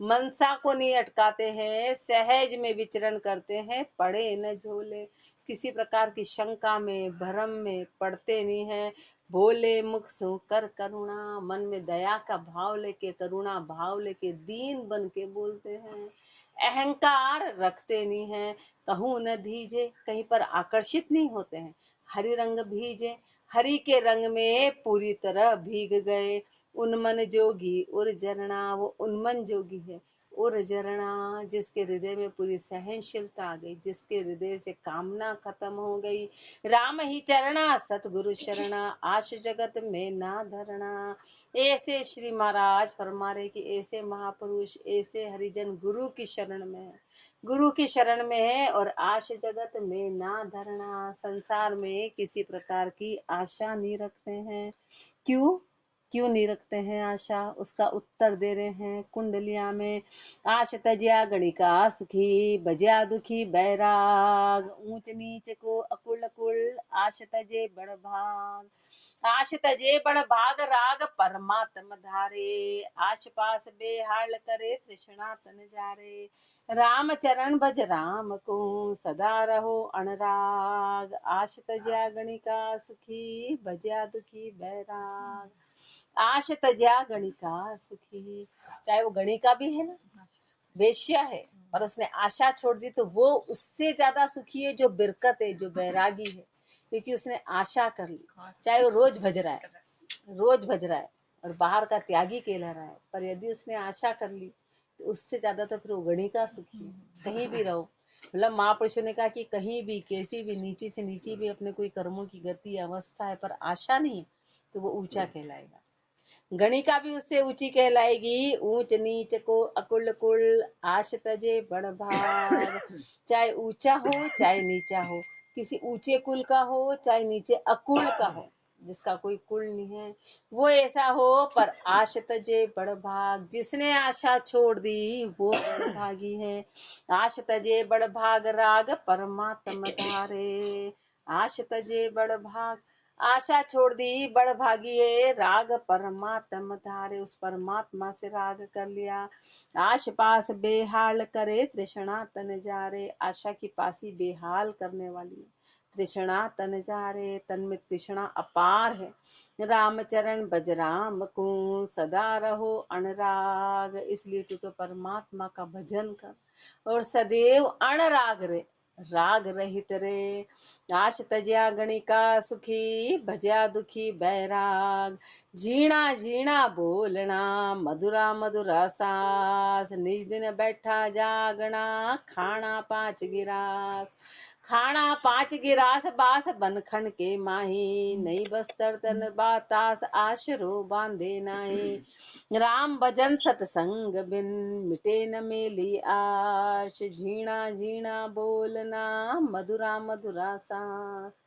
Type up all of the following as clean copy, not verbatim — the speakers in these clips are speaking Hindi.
मनसा को नहीं अटकाते हैं, सहज में विचरण करते हैं, पड़े न झोले। किसी प्रकार की शंका में भ्रम में पड़ते नहीं हैं, भोले मुख सो कर करुणा, मन में दया का भाव लेके, करुणा भाव लेके दीन बन के बोलते हैं। अहंकार रखते नहीं हैं, कहूँ न धीजे, कहीं पर आकर्षित नहीं होते हैं। हरि रंग भीजे, हरि के रंग में पूरी तरह भीग गए। उन्मन जोगी उर झरना, वो उन्मन जोगी है। उर झरना, जिसके हृदय में पूरी सहनशीलता आ गई, जिसके हृदय से कामना खत्म हो गई। राम ही चरणा सतगुरु शरणा, आश जगत में ना धरना। ऐसे श्री महाराज फरमा रहे कि ऐसे महापुरुष, ऐसे हरिजन गुरु की शरण में है, गुरु की शरण में है, और आश जगत में ना धरना, संसार में किसी प्रकार की आशा नहीं रखते हैं। क्यों क्यों नहीं रखते हैं आशा? उसका उत्तर दे रहे हैं कुंडलिया में। आश तज्या गणिका सुखी, बज्या दुखी बैराग, ऊंच नीच को अकुल कुल, आश तजे बड़ भाग। आश तजे बड़ भाग, राग परमात्म धारे, आश पास बेहाल करे, तृष्णा तन जारे। राम चरण भज राम को, सदा रहो अनराग, आश तज्या गणिका सुखी, बज्या दुखी बैराग। आश तज्या गणिका सुखी, चाहे वो गणिका भी है ना, वेश्या है, और उसने आशा छोड़ दी, तो वो उससे ज्यादा सुखी है जो बिरकत है, जो बैरागी है, क्योंकि उसने आशा कर ली। चाहे वो रोज भज रहा है, रोज भज रहा है, और बाहर का त्यागी कहला रहा है, पर यदि उसने आशा कर ली तो उससे ज्यादा तो फिर वो गणिका सुखी है। कहीं भी रहो, मतलब महापुरुषों ने कहा कि कहीं भी, कैसी भी नीची से नीची भी अपने कोई कर्मों की गति अवस्था है, पर आशा नहीं है, तो वो ऊंचा कहलाएगा। गणिका भी उससे ऊंची कहलाएगी। ऊंच नीच को अकुल कुल, आश तजे बड़ भाग। चाहे ऊंचा हो चाहे नीचा हो, किसी ऊंचे कुल का हो चाहे नीचे अकुल का हो, जिसका कोई कुल नहीं है, वो ऐसा हो, पर आश तजे बड़ भाग। जिसने आशा छोड़ दी वो बड़ भागी है। आश तजे बड़ भाग, राग परमात्म धारे। आश तजे बड़ भाग, आशा छोड़ दी बड़ भागी है, राग परमात्म धारे, उस परमात्मा से राग कर लिया। आश पास बेहाल करे, तृष्णा तन जारे। आशा की पासी बेहाल करने वाली है, तृष्णा तन जारे, तन में तृष्णा अपार है। रामचरण बज राम को, सदा रहो अनराग, इसलिए तू तो परमात्मा का भजन कर और सदैव अनराग रे, राग रहित रे। आश तज्या गणिका सुखी, भज्या दुखी बैराग। झीणा झीणा बोलना, मधुरा मधुरा सास, निज दिन बैठा जागना, खाना पांच गिरास। खाना पांच गिरास, बास बनखंड के माही, नहीं बस्तर तन बातास, आशरो बांधे नाही। राम भजन सतसंग बिन, मिटे न मेली आश। झीणा झीणा बोलना, मधुरा मधुरा सांस।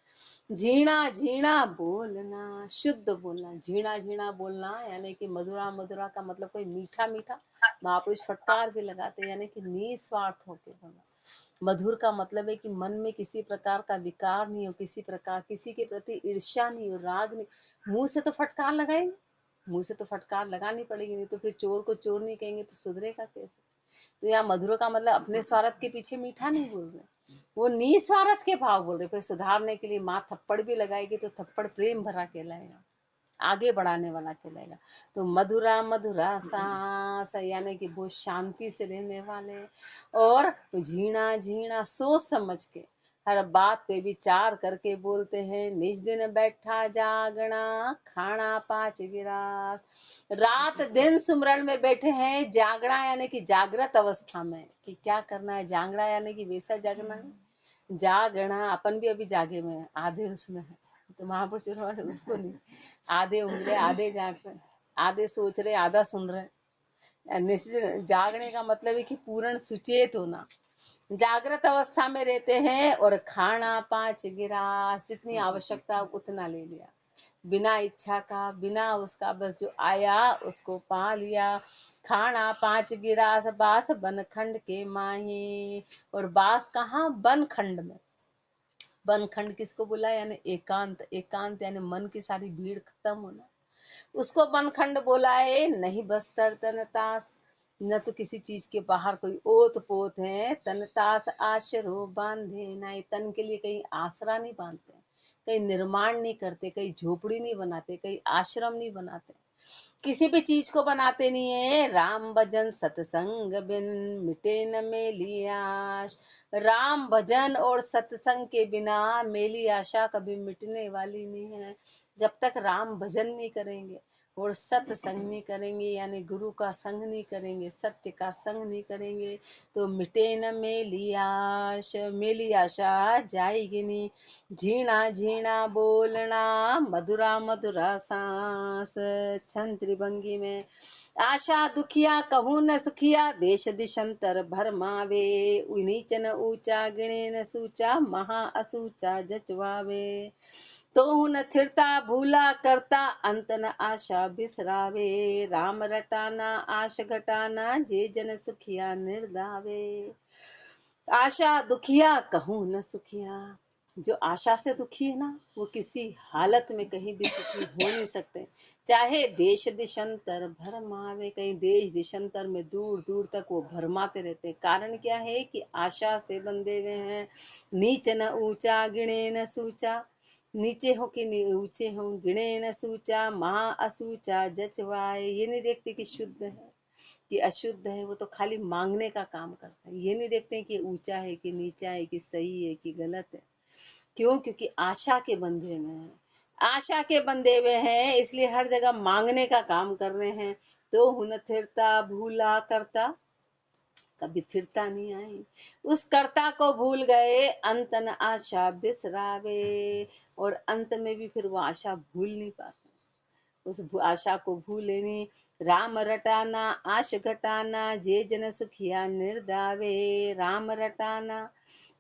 झीणा झीणा बोलना, शुद्ध बोलना। झीणा झीणा बोलना यानी कि मधुरा मधुरा का मतलब कोई मीठा मीठा। महापुरुष फटकार भी लगाते हैं, यानी कि निस्वार्थ होके बोलना। मधुर का मतलब है कि मन में किसी प्रकार का विकार नहीं हो, किसी प्रकार किसी के प्रति ईर्ष्या नहीं हो, राग नहीं। मुंह से तो फटकार लगाएंगे, मुंह से तो फटकार लगानी पड़ेगी, नहीं तो फिर चोर को चोर नहीं कहेंगे तो सुधरेगा कैसे? तो यहाँ मधुर का मतलब अपने स्वार्थ के पीछे मीठा नहीं बोल रहे, वो निस्वार्थ के भाव बोल रहे। फिर सुधारने के लिए माँ थप्पड़ भी लगाएगी तो थप्पड़ प्रेम भरा कहलाएगा, आगे बढ़ाने वाला कहलाएगा। तो मधुरा मधुरा सांस यानी कि बहुत शांति से रहने वाले, और झीणा झीणा सोच समझ के हर बात पे विचार करके बोलते हैं। निज दिन बैठा जागना, खाना पांच गिरास। रात दिन सुमरण में बैठे हैं, जागना यानी कि जागृत अवस्था में, कि क्या करना है। जागना यानी कि वैसा जागना है, जागना अपन भी अभी जागे में है, आधे उसमें है, तो महापुरुष उसको नहीं, आधे उंगले आधे जाग रहे, आधे सोच रहे, आधा सुन रहे। निश्चित जागने का मतलब है कि पूर्ण सुचेत होना, जागृत अवस्था में रहते हैं। और खाना पांच गिरास, जितनी आवश्यकता उतना ले लिया, बिना इच्छा का, बिना उसका, बस जो आया उसको पा लिया। खाना पांच गिरास, बास बनखंड के माही। और बास कहाँ? बनखंड में। बनखंड किसको बोला? यानी एकांत। एकांत यानी मन की सारी भीड़ खत्म होना, उसको बनखंड बोला है। नहीं बस्तर तन तास, न तो किसी चीज के बाहर कोई ओत पोत है। तन तास आशरो बांधे नाई, तन के लिए कहीं आसरा नहीं बांधते, कहीं निर्माण नहीं करते, कहीं झोपड़ी नहीं बनाते, कहीं आश्रम नहीं बनाते, किसी भी चीज को बनाते नहीं है। राम भजन सत्संग बिन मिटे न मेली आश। राम भजन और सत्संग के बिना मेरी आशा कभी मिटने वाली नहीं है। जब तक राम भजन नहीं करेंगे और सत्संग नहीं करेंगे, यानी गुरु का संग नहीं करेंगे, सत्य का संग नहीं करेंगे, तो मिटे न मेली आश, मेली आशा जाएगी नहीं। झीणा झीणा बोलना मधुरा मधुरा सांस। छंद त्रिभंगी में आशा दुखिया कहूँ न सुखिया, देश दिशंतर भरमावे, नीच न ऊंचा गिणे न सूचा, महा असूचा जचवावे। तो न थिरता भूला करता, अंत न आशा बिसरावे, राम रटाना आश घटाना, जे जन सुखिया निर्दावे। आशा दुखिया कहूँ न सुखिया, जो आशा से दुखी है ना, वो किसी हालत में कहीं भी सुखी हो नहीं सकते। चाहे देश दिशंतर भरमावे, कहीं देश दिशंतर में दूर दूर तक वो भरमाते रहते। कारण क्या है कि आशा से बंधे हुए हैं। नीच न ऊंचा गिणे न सूचा, नीचे हो कि ऊंचे हो, गिणे न सूचा, महा असूचा जचवाए। ये नहीं देखते कि शुद्ध है कि अशुद्ध है, वो तो खाली मांगने का काम करता है। ये नहीं देखते हैं कि ऊंचा है कि नीचा है, कि सही है कि गलत है। क्यों? क्योंकि आशा के बंधे में है, आशा के बंधे हुए हैं, इसलिए हर जगह मांगने का काम कर रहे हैं। तो हुन थिरता भूला करता, कभी थिरता नहीं आई, उस कर्ता को भूल गए, अंत न आशा बिसरावे। और अंत में भी फिर वो आशा भूल नहीं पाते, उस आशा को भूले नहीं। राम रटाना आश घटाना, जे जन सुखिया निर्दावे, राम रटाना।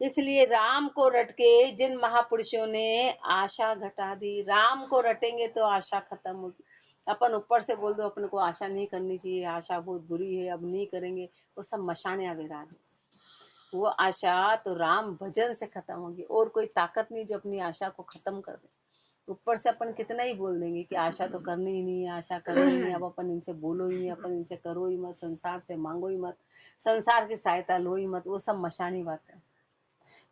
इसलिए राम को रट के जिन महापुरुषों ने आशा घटा दी, राम को रटेंगे तो आशा खत्म होगी। अपन ऊपर से बोल दो अपन को आशा नहीं करनी चाहिए, आशा बहुत बुरी है, अब नहीं करेंगे, वो सब मशाने वैराग है। वो आशा तो राम भजन से खत्म होगी, और कोई ताकत नहीं जो अपनी आशा को खत्म कर दे। ऊपर से अपन कितना ही बोल देंगे कि आशा तो करनी ही नहीं है, आशा करो ही नहीं, अब अपन इनसे बोलो ही नहीं, अपन इनसे करो ही मत, संसार से मांगो ही मत, संसार की सहायता लो ही मत। वो सब मशानी बातें,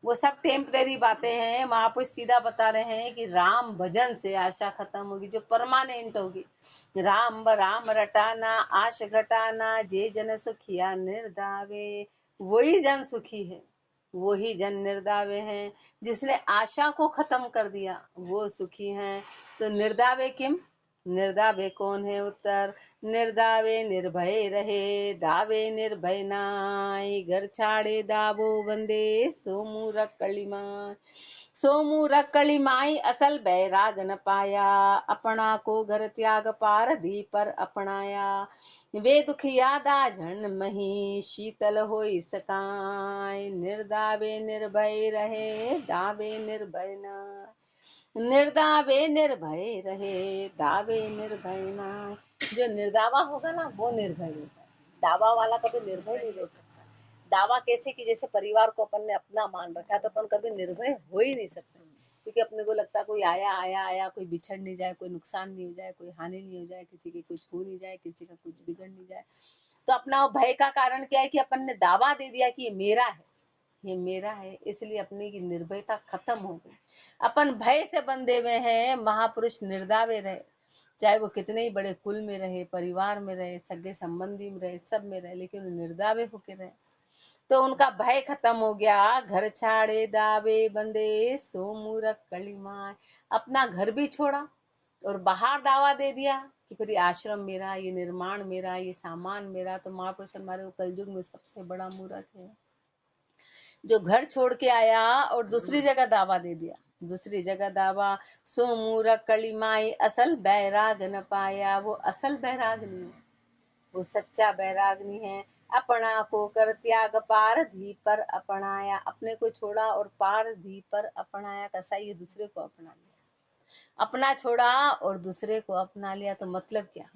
वो सब टेम्परेरी बातें हैं। महापुरुष सीधा बता रहे हैं कि राम भजन से आशा खत्म होगी, जो परमानेंट होगी। राम राम रटाना आश घटाना, जे जन सुखिया निर्दावे। वही जन सुखी है, वही जन निर्दावे हैं। जिसने आशा को खत्म कर दिया वो सुखी हैं। तो निर्दावे किम, निर्दावे कौन है? उत्तर, निर्दावे निर्भय रहे, दावे निर्भय नाई, घर छाड़े दावो बंदे, सोमू रक्कली माई। सोमू रक्कली माई असल बैराग न पाया, अपना को घर त्याग पार धी पर अपनाया। वे दुखिया दाझन मही, शीतल होई सकाय, निर्दावे निर्भय रहे, दावे निर्भय नाय। निर्दावे निर्भय रहे, दावे निर्भय ना। जो निर्दावा होगा ना वो निर्भय होगा, दावा वाला कभी निर्भय नहीं रह सकता। दावा कैसे कि जैसे परिवार को अपन ने अपना मान रखा है, तो अपन कभी निर्भय हो ही नहीं सकते, क्योंकि अपने को लगता है कोई आया आया आया, कोई बिछड़ नहीं जाए, कोई नुकसान नहीं हो जाए, कोई हानि नहीं हो जाए, किसी की कुछ हो नहीं जाए, किसी का कुछ बिगड़ नहीं जाए। तो अपना भय का कारण क्या है कि अपन ने दावा दे दिया कि ये मेरा है, ये मेरा है, इसलिए अपनी की निर्भयता खत्म हो गई। अपन भय से बंधे हुए हैं। महापुरुष निर्दावे रहे, चाहे वो कितने ही बड़े कुल में रहे, परिवार में रहे, सगे संबंधी में रहे, सब में रहे, लेकिन वो निर्दावे होके रहे। तो उनका भय खत्म हो गया। घर छाड़े दावे बंदे, सो मूरख कली माय। अपना घर भी छोड़ा और बाहर दावा दे दिया कि फिर ये आश्रम मेरा, ये निर्माण मेरा, ये सामान मेरा। तो महापुरुष हमारे कलयुग में सबसे बड़ा मूर्ख है, जो घर छोड़ के आया और दूसरी जगह दावा दे दिया। दूसरी जगह दावा, सो मूरख कली माई, असल बैराग न पाया। वो असल बैराग नहीं है, वो सच्चा बैराग नहीं है। अपना को कर त्याग पार धी पर अपनाया, अपने को छोड़ा और पार धी पर अपनाया। कैसा? ये दूसरे को अपना लिया, अपना छोड़ा और दूसरे को अपना लिया। तो मतलब क्या?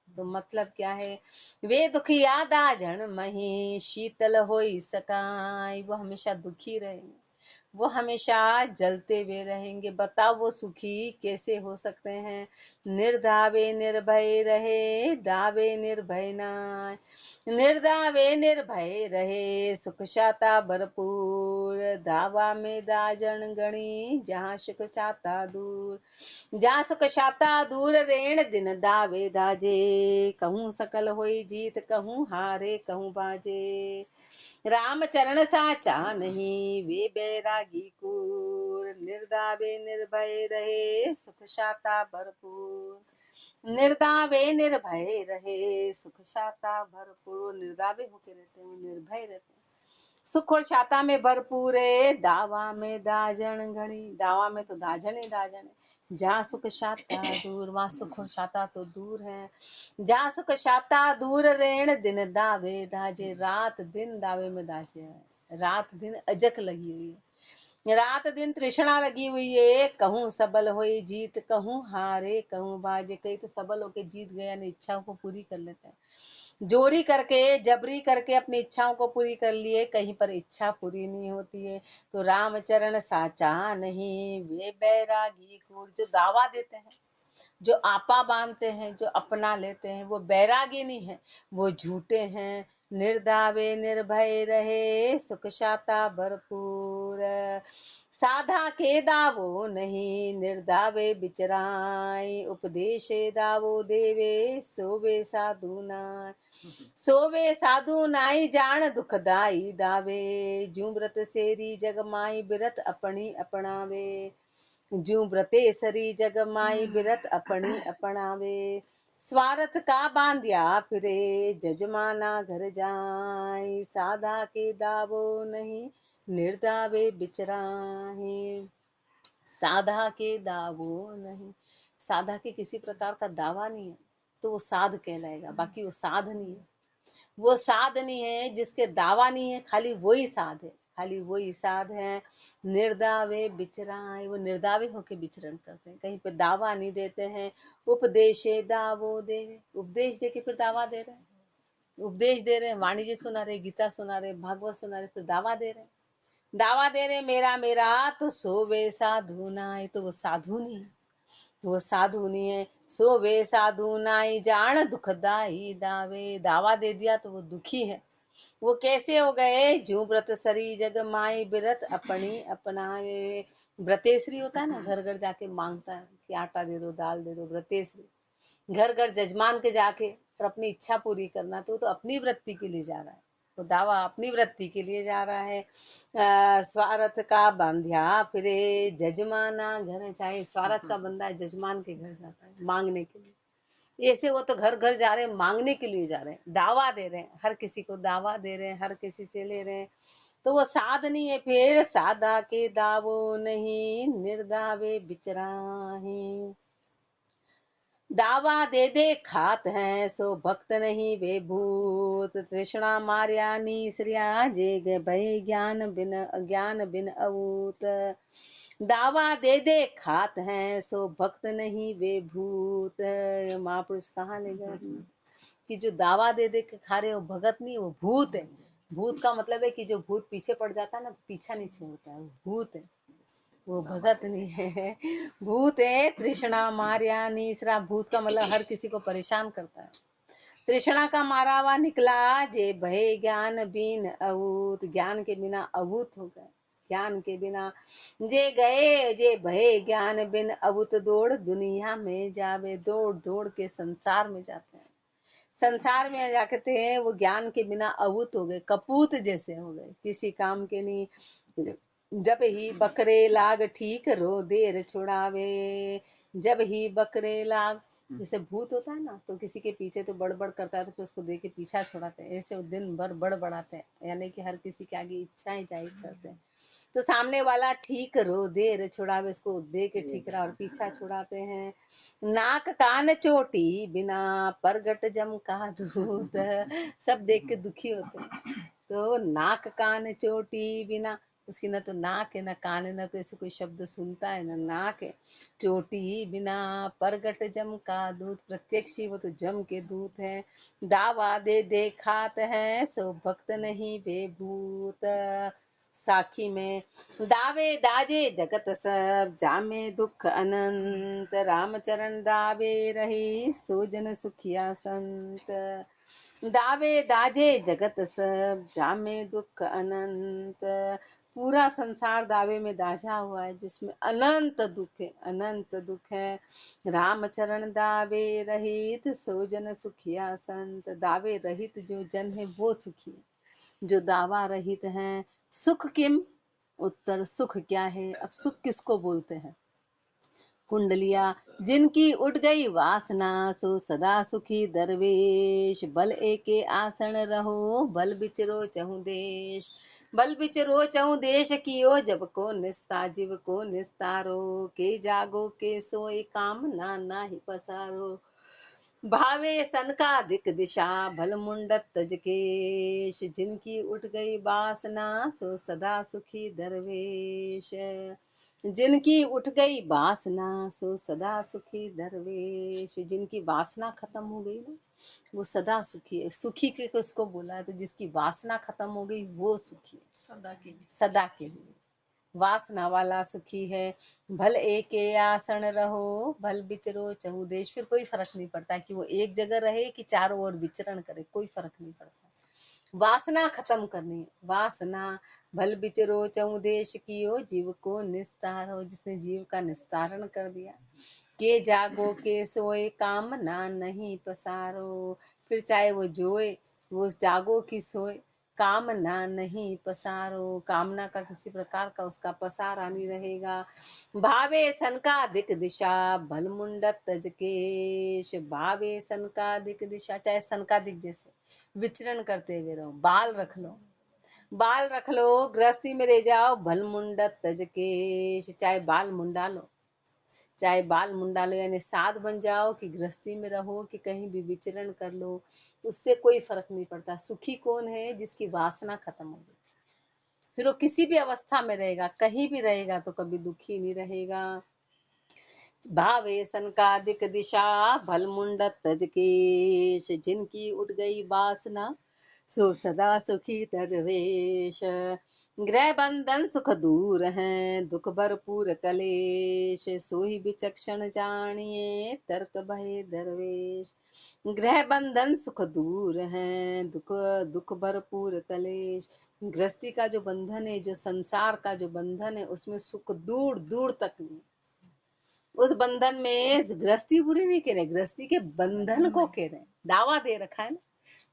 तो मतलब क्या है? वे दुखिया दाझन मही, शीतल होई सकाय। वो हमेशा दुखी रहेंगे, वो हमेशा जलते हुए रहेंगे। बताओ वो सुखी कैसे हो सकते हैं? निर्दावे निर्भय रहे, दावे निर्भय नाय। निर्दावे निर्भय रहे सुख शाता भरपूर, दावा में दाजन गणी जहाँ सुख शाता दूर। जहाँ सुख शाता दूर रेण दिन दावे दाजे, कहूँ सकल होई जीत कहूँ हारे कहूँ बाजे। राम चरण साचा नहीं वे बैरागी कूर, निर्दावे निर्भय रहे सुख शाता भरपूर। निर्दावे निर्भय रहे सुख शाता भरपूर, निर्दावे होके रहते हैं, निर्भय रहते हैं, सुख और शाता में भरपूर है। दावा में दाजन घड़ी, दावा में तो दाजन ही दाजन है। जहाँ सुख शाता दूर, वहाँ सुख और शाता तो दूर है। जहाँ सुख शाता दूर रेण दिन दावे दाजे, रात दिन दावे में दाजे है, रात दिन अजक लगी हुई है, रात दिन तृष्णा लगी हुई है। कहूँ सबल होई जीत कहूँ हारे कहूँ बाजे, कहीं तो सबल होके जीत गया ने इच्छाओं को पूरी कर लेते हैं, जोरी करके जबरी करके अपनी इच्छाओं को पूरी कर लिए, कहीं पर इच्छा पूरी नहीं होती है। तो रामचरण साचा नहीं वे बैरागी कूर, जो दावा देते हैं, जो आपा बांधते हैं, जो अपना लेते हैं, वो बैरागी नहीं है, वो झूठे हैं। निर्दावे निर्भय रहे सुख शाता भरपूर, साधा के दावो नहीं निर्दावे बिचराई, उपदेशे दावो देवे सोवे साधु नाय। सोवे साधु नाई जान दुखदाई दावे, जू व्रत सेरी जग माई बिरत अपनी अपनावे। जू व्रते सरी जग माई बिरत अपनी अपनावे, स्वार्थ का बांध्या फिरे जजमाना घर जाए, साधा के दावो नहीं निर्दावे बिचराहे। साधा के दावो नहीं, साधा के किसी प्रकार का दावा नहीं है तो वो साध कहलाएगा, बाकी वो साध नहीं है। वो साध नहीं है जिसके दावा नहीं है, खाली वही साध है, खाली वही साध है। निर्दावे बिचराए, वो निर्दावे होके विचरण करते हैं, कहीं पे दावा नहीं देते हैं। उपदेशे दावो देवे, उपदेश दे के फिर दावा दे रहे हैं, उपदेश दे रहे हैं, वाणिज्य सुना रहे, गीता सुना रहे, भागवत सुना रहे, फिर दावा दे रहे हैं, दावा दे रहे मेरा मेरा तो सोवे साधु नाय, तो वो साधु नहीं है, वो साधु नहीं है। सो वे साधु नाई जान दुखदाई दावे, दावा दे दिया तो वो दुखी है। वो कैसे हो गए, जू व्रत सरी जग माई बिरत अपनी अपनावे। व्रतेश्वरी होता है ना, घर घर जाके मांगता है कि आटा दे दो दाल दे दो, व्रतेश्वरी घर घर जजमान के जाके और अपनी इच्छा पूरी करना, तो अपनी वृत्ति के लिए जा रहा है, तो दावा अपनी वृत्ति के लिए जा रहा है। स्वार्थ का बंध्या फिरे जजमाना घर, चाहे स्वार्थ का बंदा है जजमान के घर जाता है मांगने के लिए, ऐसे वो तो घर घर जा रहे हैं, मांगने के लिए जा रहे हैं, दावा दे रहे हैं, हर किसी को दावा दे रहे हैं, हर किसी से ले रहे हैं, तो वो साध नहीं है। फिर साधा के दावो नहीं निर्दावे बिचराही, दावा दे दे खात हैं सो भक्त नहीं वे भूत, तृष्णा मार्या निश्रिया जे भय ज्ञान बिन अवूत। दावा दे दे खात हैं सो भक्त नहीं वे भूत, महापुरुष कहाँ ले गए कि जो दावा दे दे के खा रहे हो भगत नहीं, वो भूत है। भूत का मतलब है कि जो भूत पीछे पड़ जाता है ना, तो पीछा नहीं छोड़ता है, वो भूत है, वो भगत नहीं है। भूत है तृष्णा मार्या निश्रा, भूत का मतलब हर किसी को परेशान करता है। तृष्णा का मारा हुआ निकला जे भय ज्ञान बिन अवूत, ज्ञान के बिना अवूत हो गए, ज्ञान के बिना जे गए जे भय ज्ञान बिन अवूत, दौड़ दुनिया में जावे, दौड़ दौड़ के संसार में जाते हैं, संसार में जाते हैं, वो ज्ञान के बिना अवूत हो गए, कपूत जैसे हो गए, किसी काम के नहीं। जब ही बकरे लाग ठीक रो देर छुड़ावे, जब ही बकरे लाग, जैसे भूत होता है ना, तो किसी के पीछे तो बड़बड़ करता है तो फिर उसको देख के पीछा छुड़ाते हैं, ऐसे वो दिन भर बड़बड़ाते हैं, यानी कि हर किसी के आगे इच्छाएं जाहिर करते हैं। तो सामने वाला ठीक रो देर छुड़ावे, इसको दे के ठीक रहा और पीछा छुड़ाते हैं। नाक कान चोटी बिना परगट जम का दूत, सब देख के दुखी होते हैं। तो नाक कान चोटी बिना, उसकी न तो नाक है न कान है, न तो ऐसे कोई शब्द सुनता है न नाक है। चोटी बिना परगट जम का दूत, प्रत्यक्ष ही वो तो जम के दूत है। दावा दे दे खात है सो भक्त नहीं वे भूत, साखी में दावे दाजे जगत सब जामे दुख अनंत, रामचरण दावे रही सोजन सुखिया संत। दावे दाजे जगत सब, जामे दुख अनंत। पूरा संसार दावे में दाझा हुआ है, जिसमें अनंत दुख है, अनंत दुख है। राम चरण दावे रहित, सो जन सुखिया संत। दावे रहित जो जन है वो सुखी है, जो दावा रहित हैं। सुख किम, उत्तर सुख क्या है। अब सुख किसको बोलते हैं? कुंडलिया जिनकी उठ गई वासना, सो सदा सुखी दरवेश। बल एके आसन रहो, बल बिचरो चहु देश। बल बिचरो चहु देश, कियो जब को निस्ता जीव को निस्तारो। के जागो के सोई काम, ना ही पसारो। भावे सन का दिक दिशा, भल मुंडत तज केश। जिनकी उठ गई वासना, सो सदा सुखी दरवेश। जिनकी उठ गई वासना, सो सदा सुखी दरवेश। जिनकी वासना खत्म हो गई ना, वो सदा सुखी है। सुखी के किसको बोला है? तो जिसकी वासना खत्म हो गई वो सुखी है, सदा के लिए, सदा के लिए। वासना वाला सुखी है। भल एक आसन रहो, भल बिचरो चहु देश। फिर कोई फर्क नहीं पड़ता कि वो एक जगह रहे कि चारों ओर विचरण करे, कोई फर्क नहीं पड़ता। वासना खत्म करनी, वासना। भल बिचरो चहु देश, कियो जीव को निस्तारो। जिसने जीव का निस्तारण कर दिया। के जागो के सोए, काम ना नहीं पसारो। फिर चाहे वो जोए, वो जागो की सोए, कामना नहीं पसारो। कामना का किसी प्रकार का उसका पसारा नहीं रहेगा। भावे सन का दिक दिशा, भल मुंडत तज केश। भावे सन का दिक दिशा, चाहे सन का दिक जैसे विचरण करते हुए रहो। बाल रख लो, बाल रख लो, गृहस्थी में रह जाओ। भल मुंडत तज केश, चाहे बाल मुंडा लो, चाहे बाल मुंडा लो, यानी साध बन जाओ कि गृहस्थी में रहो कि कहीं भी विचरण कर लो, उससे कोई फर्क नहीं पड़ता। सुखी कौन है? जिसकी वासना खत्म हो गई। फिर वो किसी भी अवस्था में रहेगा, कहीं भी रहेगा तो कभी दुखी नहीं रहेगा। भावे सन का दिक दिशा, भल मुंडत तज केश। जिनकी उठ गई वासना, सो सदा सुखी दरवेश। गृह बंधन सुख दूर हैं, दुख भरपूर कलेश। सोही विचक्षण जानिए, तर्क भय दरवेश। गृह बंधन सुख दूर हैं, दुख दुख भरपूर कलेश। गृहस्थी का जो बंधन है, जो संसार का जो बंधन है, उसमें सुख दूर दूर तक नहीं। उस बंधन में गृहस्थी बुरी नहीं कह रहे, गृहस्थी के बंधन को कह रहे। दावा दे रखा है ना,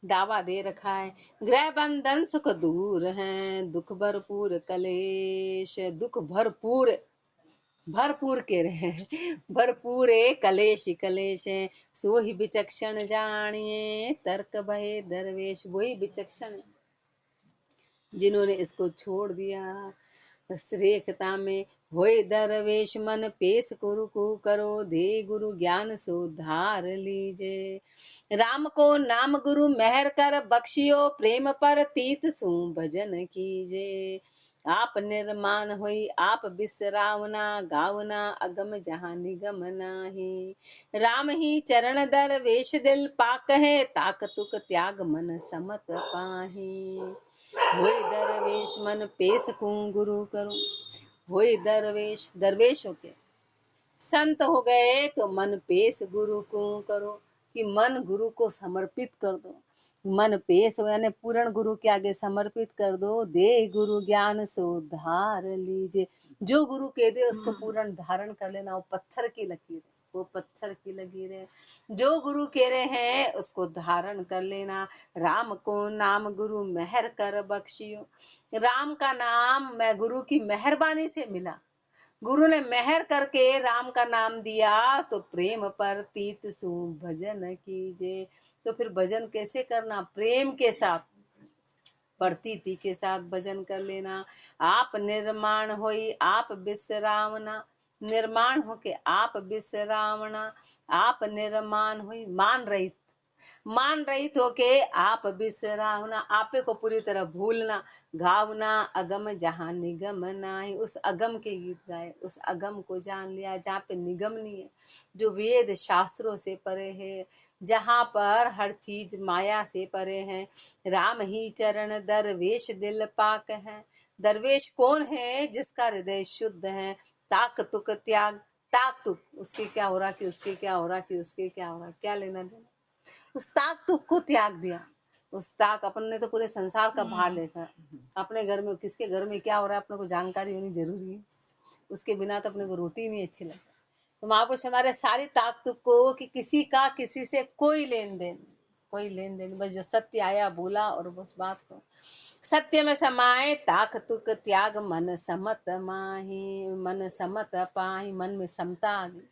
दावा दे रखा है। गृह बंधन सुख दूर हैं, दुख भरपूर कलेश। दुख भरपूर, भरपूर कह रहे हैं, भरपूर कलेश कलेश है। सो ही विचक्षण जानिए, तर्क भय दरवेश। वही विचक्षण है जिन्होंने इसको छोड़ दिया। श्रेखता में होए दरवेश, मन पेश कुरु को करो। दे गुरु ज्ञान सो धार लीजे। राम को नाम गुरु मेहर कर, बख्शियो प्रेम पर तीत सु भजन कीजे। आप निर्माण होई आप बिसरावना, गावना अगम जहाँ निगम नाही। राम ही चरण दरवेश, दिल पाक है ताक तुक त्याग मन समत पाही। होई दरवेश मन पेश को गुरु करो। होई दरवेश, दरवेश हो के संत हो गए तो मन पेश गुरु को करो, कि मन गुरु को समर्पित कर दो। मन पेश हो यानी पूर्ण गुरु के आगे समर्पित कर दो। दे गुरु ज्ञान सो धार लीजिए। जो गुरु कह दे उसको पूर्ण धारण कर लेना। वो पत्थर की लकीर है, वो पत्थर की लकीर है। जो गुरु कह रहे हैं उसको धारण कर लेना। राम को नाम गुरु मेहर कर बख्शियो। राम का नाम मैं गुरु की मेहरबानी से मिला। गुरु ने मेहर करके राम का नाम दिया, तो प्रेम पर तीत सु भजन कीजिए। तो फिर भजन कैसे करना? प्रेम के साथ, प्रतीति के साथ भजन कर लेना। आप निर्माण होई आप विश्रावना। निर्माण होके आप विश्रावना। आप निर्माण हुई मान रहित, मान रहित होके आप विसरावना। आपे को पूरी तरह भूलना। गावना अगम जहाँ निगम नाही। उस अगम के गीत गाए, उस अगम को जान लिया जहाँ पे निगम नहीं है, जो वेद शास्त्रों से परे है, जहाँ पर हर चीज माया से परे है। राम ही चरण दरवेश, दिल पाक है। दरवेश कौन है? जिसका हृदय शुद्ध है। ताक तुक त्याग, ताक तुक, उसके क्या हो रहा कि उसके क्या हो रहा कि उसके क्या हो रहा, क्या लेना देना। उस ताक तुक को त्याग दिया। उस ताक अपन ने तो पूरे संसार का भार देखा, अपने घर में किसके घर में क्या हो रहा है अपने को जानकारी होनी जरूरी है, उसके बिना तो अपने को रोटी नहीं अच्छी लगती। तो महापुरुष हमारे सारी ताक तुक को कि किसी का किसी से कोई लेन देन, कोई लेन देन, बस जो सत्य आया बोला और उस बात को सत्य में समाए, ताक तुक त्याग मन समत माही, मन समत पाही, मन में समता आ गई,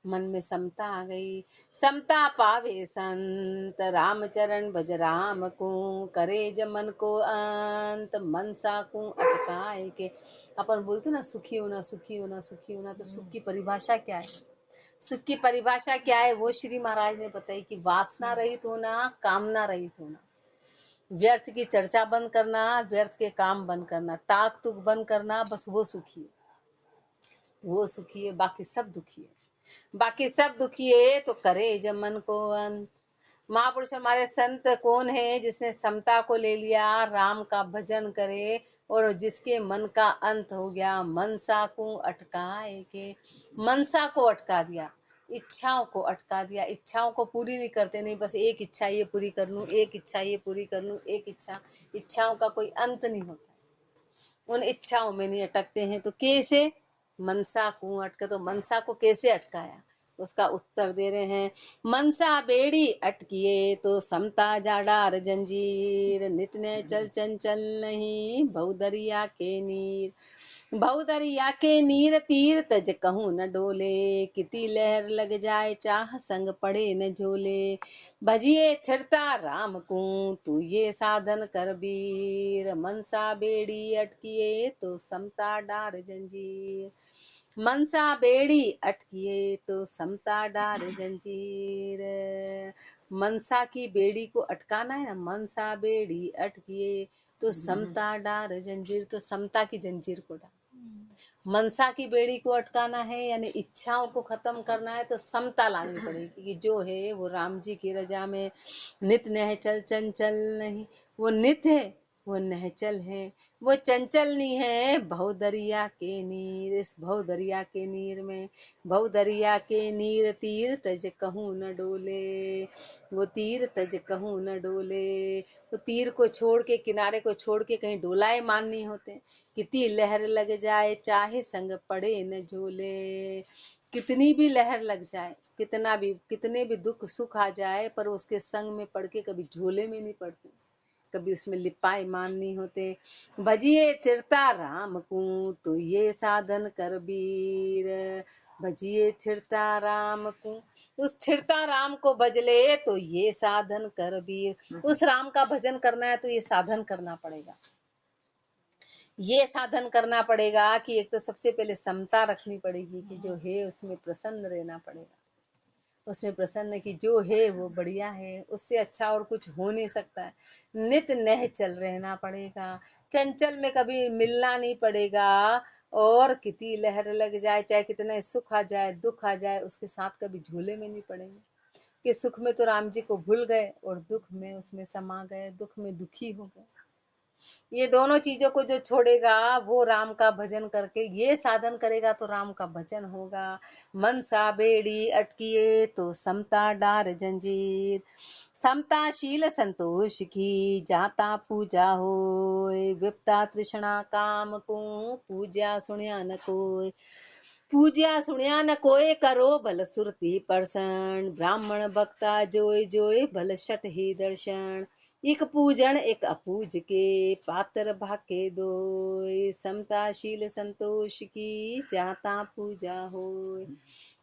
मन में समता आ गई। समता पावे संत रामचरण भज राम को, करे जब मन को अंत मनसा को अटकाए के। अपन बोलते ना सुखी होना सुखी होना सुखी होना, तो सुख की परिभाषा क्या है? सुख की परिभाषा क्या है वो श्री महाराज ने बताई कि वासना रहित होना, कामना रहित होना, व्यर्थ की चर्चा बंद करना, व्यर्थ के काम बंद करना, ताक तुक बंद करना, बस वो सुखी है, वो सुखी है, बाकी सब दुखी है, बाकी सब दुखी है। तो करे जब मन को अंत। महापुरुष हमारे संत कौन है? जिसने समता को ले लिया, राम का भजन करे और जिसके मन का अंत हो गया, मनसा को अटकाए के, मनसा को अटका दिया, इच्छाओं को अटका दिया, इच्छाओं को पूरी नहीं करते, नहीं बस एक इच्छा ये पूरी कर लूं, एक इच्छा ये पूरी कर लूं, एक इच्छा, इच्छाओं का कोई अंत नहीं होता, उन इच्छाओं में नहीं अटकते हैं। तो कैसे? मनसा को अटके, तो मनसा को कैसे अटकाया? उसका उत्तर दे रहे हैं, मनसा बेड़ी अटकिए तो समता जाडार जंजीर, नित ने चल चंचल नहीं बहुदरिया के नीर, बहुदरिया के नीर तीर तज कहूँ न डोले, किती लहर लग जाए चाह संग पड़े न झोले, भजिए छिरता राम को तू ये साधन कर बीर, मनसा बेड़ी अटकिए तो समता डार जंजीर, मनसा बेड़ी अटकिए तो समता डार जंजीर। मनसा की बेड़ी को अटकाना है ना, मनसा बेड़ी अटकिए तो समता डार जंजीर, तो समता की जंजीर को डाल। मनसा की बेड़ी को अटकाना है यानी इच्छाओं को खत्म करना है, तो समता लानी पड़ेगी कि जो है वो राम जी की रजा में नित नह चल चंचल नहीं, वो नित है, वो नहचल है, वो चंचल नहीं है, भवदरिया के नीर, इस भवदरिया के नीर में, भवदरिया के नीर तीर तज कहूँ न डोले, वो तीर तज कहूँ न डोले, वो तीर को छोड़ के, किनारे को छोड़ के कहीं डोलाए मान नहीं होते, कितनी लहर लग जाए चाहे संग पड़े न झोले, कितनी भी लहर लग जाए, कितना भी, कितने भी दुख सुख आ जाए, पर उसके संग में पड़ के कभी झोले में नहीं पड़ते, कभी उसमें लिपाए मान नहीं होते। भजिए थिरता राम को तो ये साधन कर बीर, भजिए थिरता राम को, उस थिरता राम को भजले तो ये साधन कर बीर, उस राम का भजन करना है तो ये साधन करना पड़ेगा, ये साधन करना पड़ेगा कि एक तो सबसे पहले समता रखनी पड़ेगी कि जो है उसमें प्रसन्न रहना पड़ेगा, उसमें प्रसन्न कि जो है वो बढ़िया है, उससे अच्छा और कुछ हो नहीं सकता है। नित नह चल रहना पड़ेगा, चंचल में कभी मिलना नहीं पड़ेगा, और कितनी लहर लग जाए, चाहे कितना सुख आ जाए दुख आ जाए, उसके साथ कभी झूले में नहीं पड़ेंगे कि सुख में तो राम जी को भूल गए और दुख में उसमें समा गए, दुख में दुखी हो गए। ये दोनों चीजों को जो छोड़ेगा वो राम का भजन करके ये साधन करेगा तो राम का भजन होगा। मनसा बेड़ी अटकिए तो समता डार जंजीर, समताशील संतोष की जाता पूजा होय, विपता तृष्णा काम को पूजा सुनिया न कोय, पूजा सुनिया न कोय करो भल सुरती परसन, ब्राह्मण बक्ता जोय जोय भल शट ही दर्शन, एक पूजन एक अपूज के पात्र भाके दोय, समताशील संतोष की जाता पूजा होय,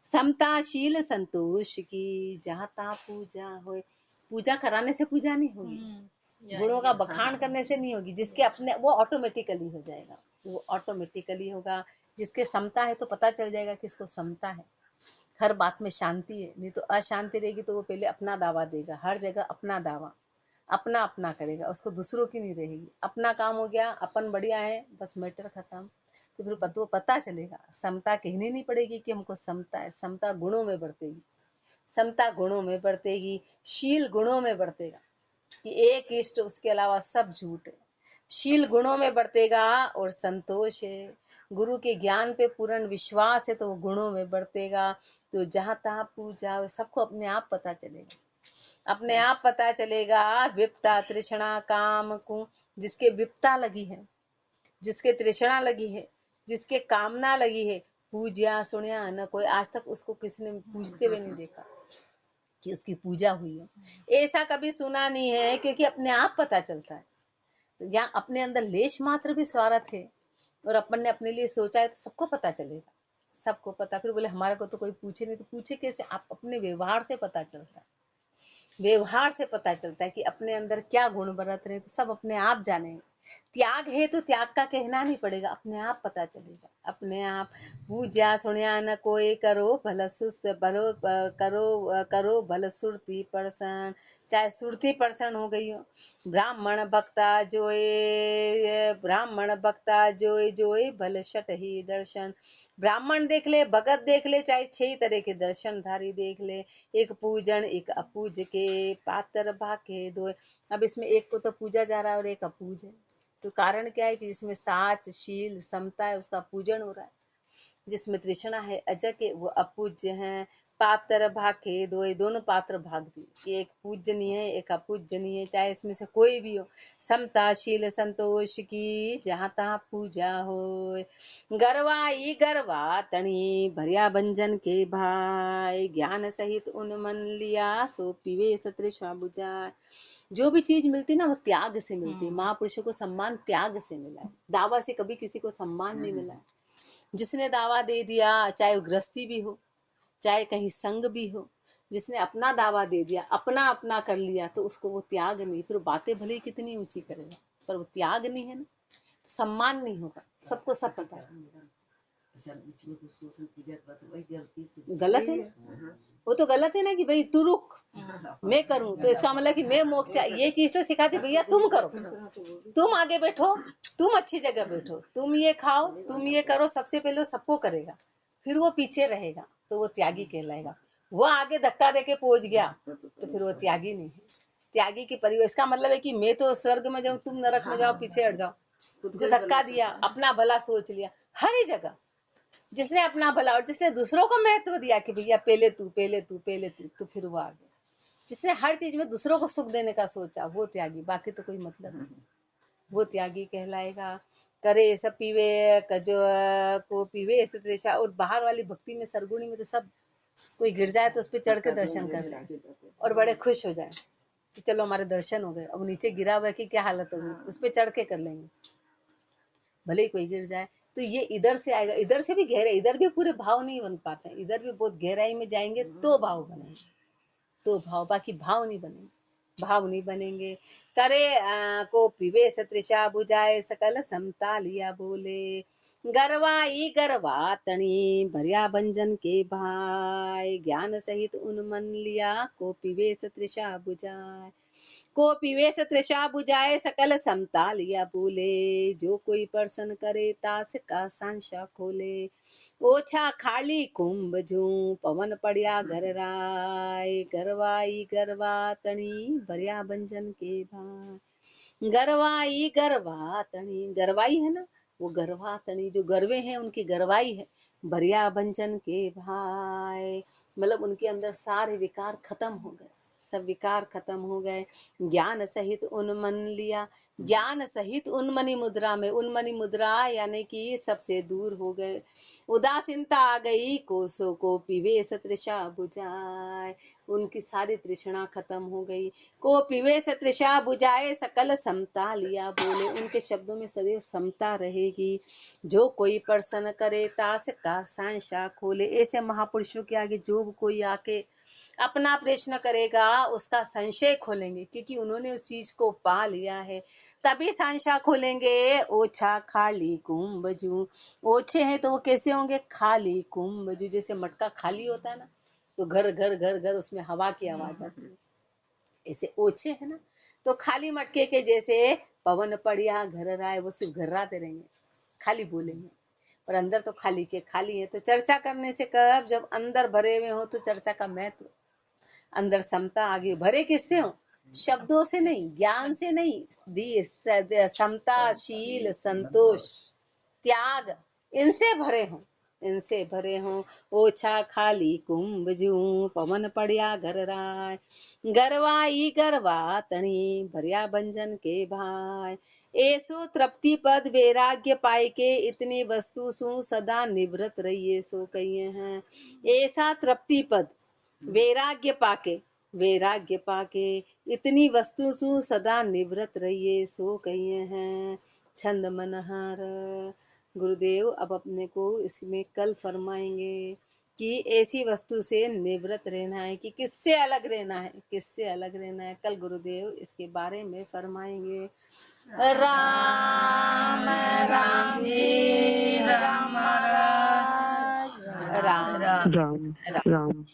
समताशील संतोष की जाता पूजा होय। पूजा कराने से पूजा नहीं होगी, गुणों का बखान करने से नहीं होगी, जिसके अपने वो ऑटोमेटिकली हो जाएगा, वो ऑटोमेटिकली होगा। जिसके समता है तो पता चल जाएगा कि इसको समता है, हर बात में शांति है, नहीं तो अशांति रहेगी तो वो पहले अपना दावा देगा, हर जगह अपना दावा, अपना अपना करेगा, उसको दूसरों की नहीं रहेगी। अपना काम हो गया, अपन बढ़िया है, बस मैटर खत्म। तो फिर वो पता चलेगा, समता कहनी नहीं पड़ेगी कि हमको समता है, समता गुणों में बढ़तेगी, समता गुणों में बढ़तेगी, शील गुणों में बढ़तेगा कि एक इष्ट उसके अलावा सब झूठ है, शील गुणों में बढ़तेगा। और संतोष है, गुरु के ज्ञान पे पूर्ण विश्वास है तो वो गुणों में बढ़तेगा। तो जहाँ तहाँ पूजा सबको अपने आप पता चलेगा अपने आप पता चलेगा। विप्ता तृष्णा काम को, जिसके विप्ता लगी है, जिसके तृष्णा लगी है, जिसके कामना लगी है, पूज्या सुनिया न कोई, आज तक उसको किसी ने पूजते हुए नहीं देखा कि उसकी पूजा हुई है। ऐसा कभी सुना नहीं है, क्योंकि अपने आप पता चलता है। जहाँ अपने अंदर लेश मात्र भी स्वार्थ है और अपन ने अपने लिए सोचा है, तो सबको पता चलेगा, सबको पता। फिर बोले हमारे को तो कोई पूछे नहीं, तो पूछे कैसे? आप अपने व्यवहार से पता चलता है, व्यवहार से पता चलता है कि अपने अंदर क्या गुण बरत रहे, तो सब अपने आप जाने। त्याग है तो त्याग का कहना नहीं पड़ेगा, अपने आप पता चलेगा, अपने आप। पूजा सुनिया न कोई, करो भल सुस भलो करो करो भल सुरती परसन, चाहे सुरती परसन हो गई हो। ब्राह्मण भक्ता जोए, ब्राह्मण भक्ता जोए जोए भल शट ही दर्शन, ब्राह्मण देख ले, भगत देख ले, चाहे 6 तरह के दर्शनधारी देख ले, एक पूजन एक अपूज के, पातर भाके दो। अब इसमें एक को तो पूजा जा रहा है और एक अपूज है, तो कारण क्या है कि जिसमें साच शील समता है उसका पूजन हो रहा है, जिसमें तृष्णा है अजय के वो अपूज्य हैं। पात्र भाके दो, दोनों पात्र भाग दी कि एक पूजनीय है एक अपूजनीय है, चाहे इसमें से कोई भी हो। समता शील संतोष की जहाँ तहाँ पूजा हो, गरवाई गरवा तणी भरिया बंजन के भाई, ज्ञान सहित उन मन लिया सो पीवे तृष्णा बुझाए। जो भी चीज मिलती ना वो त्याग से मिलती है। महापुरुषों को सम्मान त्याग से मिला है, दावा से कभी किसी को सम्मान नहीं मिला है। जिसने दावा दे दिया, चाहे वो गृहस्थी भी हो, चाहे कहीं संग भी हो, जिसने अपना दावा दे दिया, अपना अपना कर लिया, तो उसको वो त्याग नहीं। फिर बातें भले ही कितनी ऊंची करेगा, पर वो त्याग नहीं है ना, तो सम्मान नहीं होगा। सबको सब पता है, गलत है ना, वो तो गलत है ना कि भाई तू रुक मैं करूं, तो इसका मतलब कि मैं मोक्ष। ये चीज तो सिखाती भैया तुम करो, तुम आगे बैठो, तुम अच्छी जगह बैठो, तुम ये खाओ, तुम ये करो। सबसे पहले सबको करेगा, फिर वो पीछे रहेगा, तो वो त्यागी कहलाएगा। वो आगे धक्का देके पहुंच गया तो फिर वो त्यागी नहीं है। त्यागी की परिवार, इसका मतलब है कि मैं तो स्वर्ग में जाऊं, तुम नरक में जाओ, पीछे हट जाओ। जो धक्का दिया, अपना भला सोच लिया, हर ही जगह जिसने अपना भला, और जिसने दूसरों को महत्व दिया कि भैया पहले तू पहले तू पहले तू, तो फिर वो आ गया। जिसने हर चीज में दूसरों को सुख देने का सोचा, वो त्यागी। बाकी तो कोई मतलब नहीं, वो त्यागी कहलाएगा। करे सब पीवे जो को पीवे ऐसे त्रेषा। और बाहर वाली भक्ति में सरगुणी में तो सब कोई गिर जाए तो उस पर चढ़ के दर्शन कर ले और बड़े खुश हो जाए कि चलो हमारे दर्शन हो गए। अब नीचे गिरा हुआ की क्या हालत होगी, उस पर चढ़ के कर लेंगे, भले ही कोई गिर जाए। तो ये इधर से आएगा, इधर से भी गहरे, इधर भी पूरे भाव नहीं बन पाते हैं, इधर भी बहुत गहराई में जाएंगे तो भाव बनेंगे, तो भाव, बाकी भाव नहीं बनेंगे, भाव नहीं बनेंगे। करे को पीवे सतृषा बुझाए सकल समता लिया बोले, गरवाई गरवा तणी भरिया भंजन के भाई, ज्ञान सहित उन मन लिया को पीवे सतृषा बुझाए। को पीवे तृषा बुझाए सकल समता लिया बोले, जो कोई प्रसन्न करे तास का सांशा खोले। ओछा खाली कुंभ जू पवन पड़िया घर राय, गरवाई गरवा तणी भरिया बंजन के भाई, गरवाई गरवा तणी, गरवाई है ना, वो गरवा तणी जो गरवे हैं उनकी गरवाई है। भरिया बंजन के भाई मतलब उनके अंदर सारे विकार खत्म हो गए, सब विकार खत्म हो गए। ज्ञान सहित उन्मन लिया, ज्ञान सहित उन्मनी मुद्रा में, उन्मनी मुद्रा यानी कि सबसे दूर हो गए। उदासीनता आ गई, कोसों को पीवे तृषा बुझाए, उनकी सारी तृष्णा खत्म हो गई। को पीवे तृषा बुझाए सकल समता लिया बोले, उनके शब्दों में सदैव समता रहेगी। जो कोई प्रसन्न करे तास का सांशा खोले, ऐसे महापुरुषों के आगे जो कोई आके अपना प्रश्न करेगा उसका संशय खोलेंगे, क्योंकि उन्होंने उस चीज को पा लिया है, तभी संशय खोलेंगे। ओछा खाली कुंभजू, ओछे हैं तो वो कैसे होंगे, खाली कुंभजू, जैसे मटका खाली होता है ना तो घर घर घर घर उसमें हवा की आवाज आती है, ऐसे ओछे है ना तो खाली मटके के जैसे। पवन पड़िया घर राय, वो सिर्फ घर्राते रहेंगे, खाली बोलेंगे, और अंदर तो खाली के खाली है। तो चर्चा करने से कब, जब अंदर भरे हुए हो तो चर्चा का महत्व। अंदर समता आगे भरे किससे हो, शब्दों से नहीं, ज्ञान से नहीं, समता शील संतोष त्याग इनसे भरे हो, इनसे भरे हों। ओछा खाली कुंभ जूं पवन पड़िया घर राय, गरवाई गरवा तणी भरिया बंजन के भाई। ऐसो तृप्ति पद वैराग्य पाई के, इतनी वस्तु सु सदा निवृत रहिए सो कहिए हैं। ऐसा तृप्ति पद वैराग्य पाके इतनी वस्तु सु सदा निवृत रहिए सो कहिए हैं। छंद मनहर। गुरुदेव अब अपने को इसमें कल फरमाएंगे कि ऐसी वस्तु से निवृत्त रहना है, कि किससे अलग रहना है, किससे अलग रहना है। कल गुरुदेव इसके बारे में फरमाएंगे। राम राम जी राम महाराज राम राम राम।